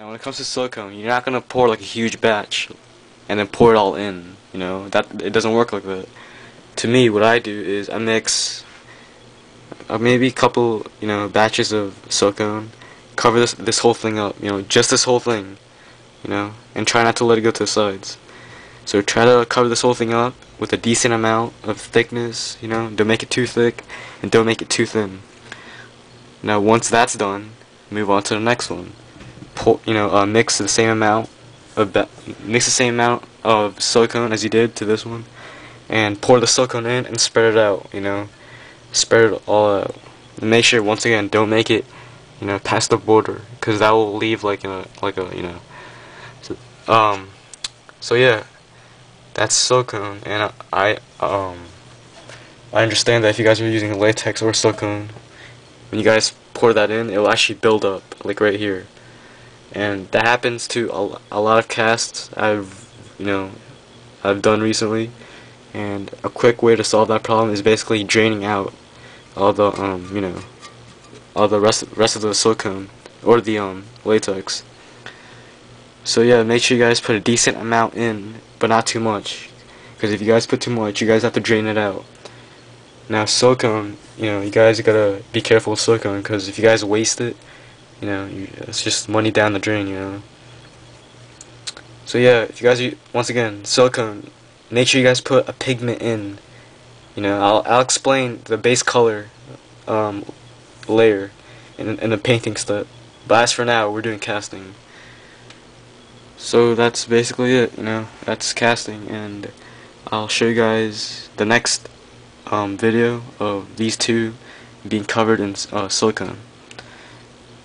Now when it comes to silicone, you're not gonna pour like a huge batch and then pour it all in. That it doesn't work like that. To me, what I do is I mix maybe a couple batches of silicone, cover this whole thing up, just this whole thing, and try not to let it go to the sides. So try to cover this whole thing up with a decent amount of thickness, don't make it too thick and don't make it too thin. Now once that's done, move on to the next one. Mix the same amount of silicone as you did to this one, and pour the silicone in and spread it out. Spread it all out. And make sure, once again, don't make it past the border, because that will leave like a so yeah, that's silicone. And I understand that if you guys are using latex or silicone, when you guys pour that in, it will actually build up like right here. And that happens to a lot of casts I've done recently, and a quick way to solve that problem is basically draining out all the all the rest of the silicone or the latex. So yeah, make sure you guys put a decent amount in, but not too much, because if you guys put too much, you guys have to drain it out. Now silicone, you guys gotta be careful with silicone, because if you guys waste it, it's just money down the drain, So yeah, if you guys once again, silicone, make sure you guys put a pigment in. I'll explain the base color layer in the painting step. But as for now, we're doing casting. So that's basically it, that's casting, and I'll show you guys the next video of these two being covered in silicone.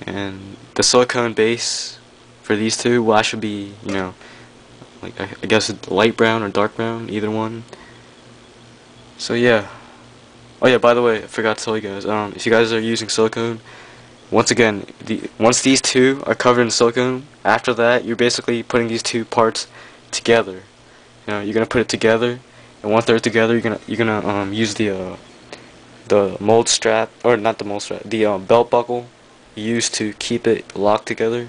And the silicone base for these two will actually be, like I guess light brown or dark brown, either one. So yeah. Oh yeah, by the way, I forgot to tell you guys, if you guys are using silicone, once again, once these two are covered in silicone, after that you're basically putting these two parts together. You're gonna put it together, and once they're together, you're gonna use the mold strap, or not the mold strap, the belt buckle used to keep it locked together.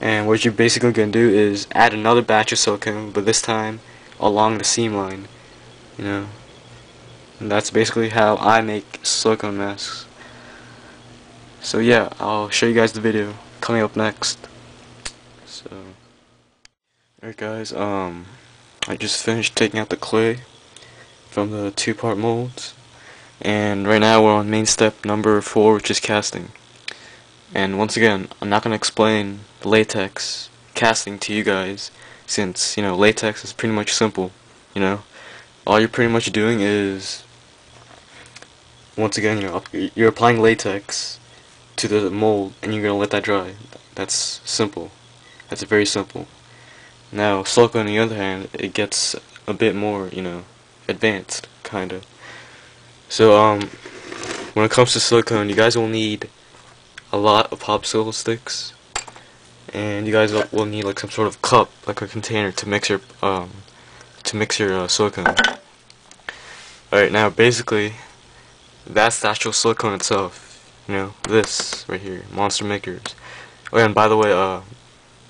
And what you're basically going to do is add another batch of silicone, but this time along the seam line, and that's basically how I make silicone masks. So yeah, I'll show you guys the video coming up next. So alright guys, I just finished taking out the clay from the two-part molds, and right now we're on main step number 4, which is casting. And once again, I'm not going to explain latex casting to you guys, since latex is pretty much simple. All you're pretty much doing is, once again, you're applying latex to the mold and you're gonna let that dry. That's simple. That's very simple. Now silicone, on the other hand, it gets a bit more advanced, kinda. So when it comes to silicone, you guys will need a lot of popsicle sticks, and you guys will need like some sort of cup, like a container, to mix your silicone. Alright, now basically that's the actual silicone itself. This right here, Monster Makers. Oh yeah, and by the way,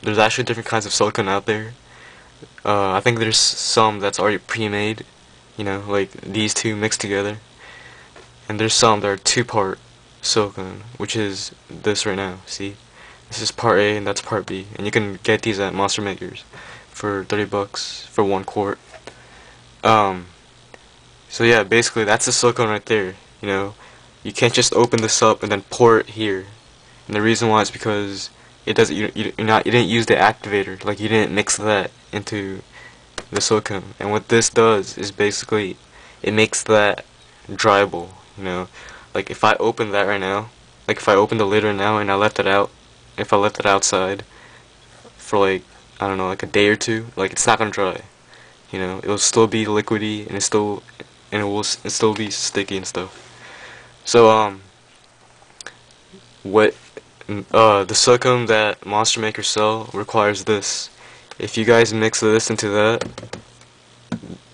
there's actually different kinds of silicone out there. I think there's some that's already pre-made, like these two mixed together, and there's some that are two-part silicone, which is this right now. See, this is part A and that's part B, and you can get these at Monster Makers for $30 for 1 quart. So yeah, basically that's the silicone right there. You can't just open this up and then pour it here, and the reason why is because it doesn't. You didn't use the activator, like you didn't mix that into the silicone. And what this does is basically it makes that dryable. Like if I open that right now, like if I open the lid right now and I left it out, if I left it outside for like, I don't know, like a day or two, like it's not gonna dry. It'll still be liquidy, and it will still be sticky and stuff. So the silicone that Monster Maker sell requires this. If you guys mix this into that,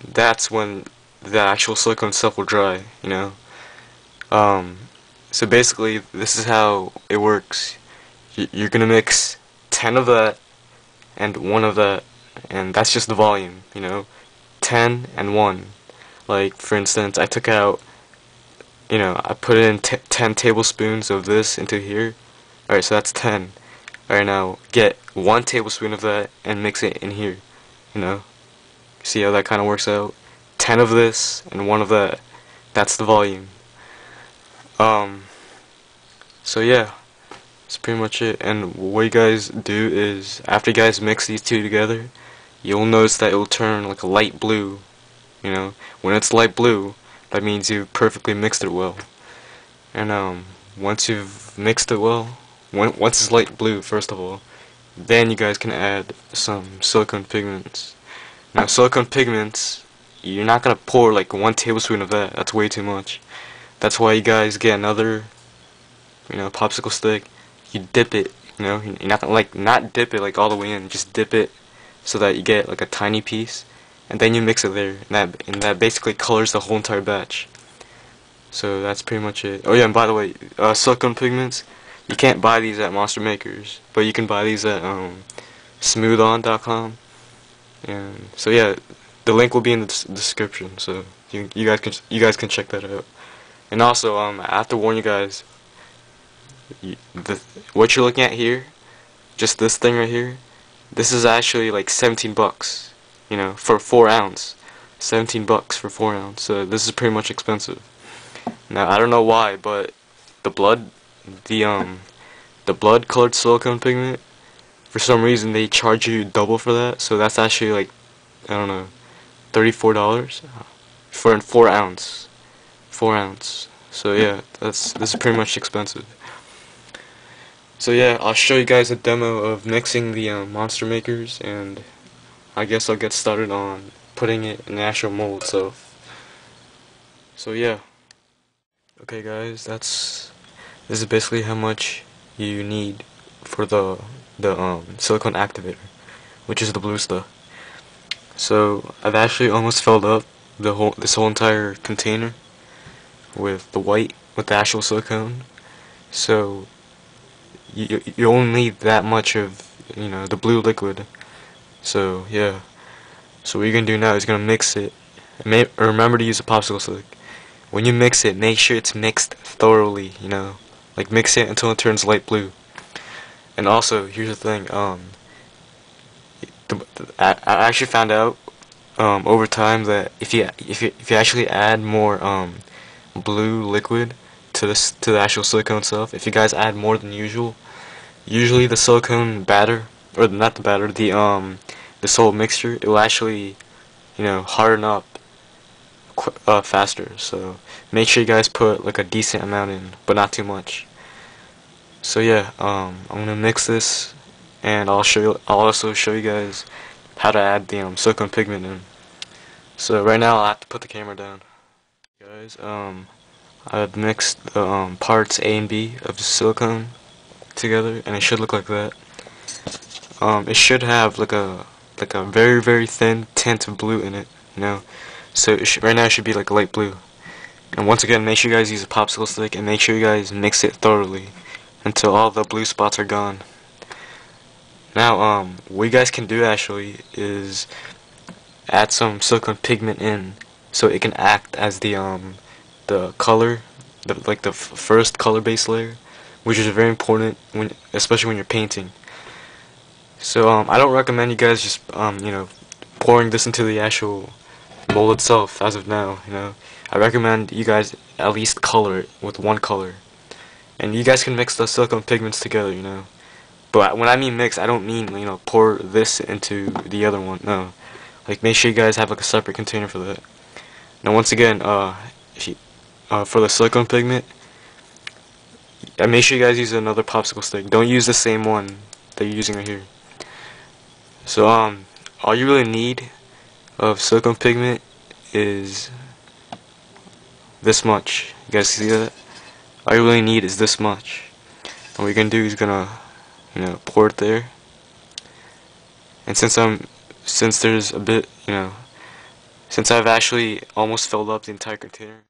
that's when the actual silicone itself will dry. So basically, this is how it works. You're gonna mix 10 of that and 1 of that, and that's just the volume, you know, 10 and 1. Like, for instance, I took out, you know, I put in 10 tablespoons of this into here. Alright, so that's 10. Alright, now get 1 tablespoon of that and mix it in here, you know. See how that kind of works out? 10 of this and 1 of that. That's the volume. So yeah, that's pretty much it. And what you guys do is, after you guys mix these two together, you'll notice that it will turn like a light blue. You know, when it's light blue, that means you've perfectly mixed it well. And once you've mixed it well, once it's light blue, first of all, then you guys can add some silicone pigments. Now, silicone pigments, you're not gonna pour like 1 tablespoon of that. That's way too much. That's why you guys get another, you know, popsicle stick. You dip it, you know, you're not gonna not dip it like all the way in. Just dip it so that you get like a tiny piece, and then you mix it there, and that basically colors the whole entire batch. So that's pretty much it. Oh yeah, and by the way, silicone pigments, you can't buy these at Monster Makers, but you can buy these at smoothon.com. And so yeah, the link will be in the description, so you guys can check that out. And also, I have to warn you guys, what you're looking at here, just this thing right here, this is actually like 17 bucks, you know, for 4 ounce. 17 bucks for 4 ounce. So this is pretty much expensive. Now I don't know why, but the blood colored silicone pigment, for some reason they charge you double for that. So that's actually like, I don't know, $34 for 4 ounce. 4 ounce. So yeah, this is pretty much expensive. So yeah, I'll show you guys a demo of mixing the Monster Makers, and I guess I'll get started on putting it in the actual mold. So yeah. Okay guys, this is basically how much you need for the silicone activator, which is the blue stuff. So I've actually almost filled up this whole entire container with the actual silicone. So you only need that much of, you know, the blue liquid. So yeah. So what you're gonna do now is gonna mix it. Remember to use a popsicle stick. When you mix it, make sure it's mixed thoroughly. You know, like mix it until it turns light blue. And also, here's the thing. I actually found out over time that if you actually add more blue liquid to the actual silicone itself, if you guys add more than usual, usually the silicone batter, or not the batter, this whole mixture, it will actually, you know, harden up faster. So make sure you guys put like a decent amount in, but not too much. So yeah, I'm gonna mix this, and I'll also show you guys how to add the silicone pigment in. So right now I'll have to put the camera down. Guys, I've mixed the parts A and B of the silicone together, and it should look like that. It should have like a very, very thin tint of blue in it, you know. So right now it should be like light blue. And once again, make sure you guys use a popsicle stick, and make sure you guys mix it thoroughly until all the blue spots are gone. Now, what you guys can do actually is add some silicone pigment in, so it can act as the color, the first color base layer, which is very important especially when you're painting. So I don't recommend you guys just you know, pouring this into the actual mold itself as of now. You know, I recommend you guys at least color it with 1 color, and you guys can mix the silicone pigments together. You know, but when I mean mix, I don't mean, you know, pour this into the other one. No, like make sure you guys have like a separate container for that. Now once again, for the silicone pigment, make sure you guys use another popsicle stick. Don't use the same one that you're using right here. So all you really need of silicone pigment is this much. You guys see that? All you really need is this much. And what you're gonna do is gonna, you know, pour it there. And since there's a bit, you know, since I've actually almost filled up the entire container,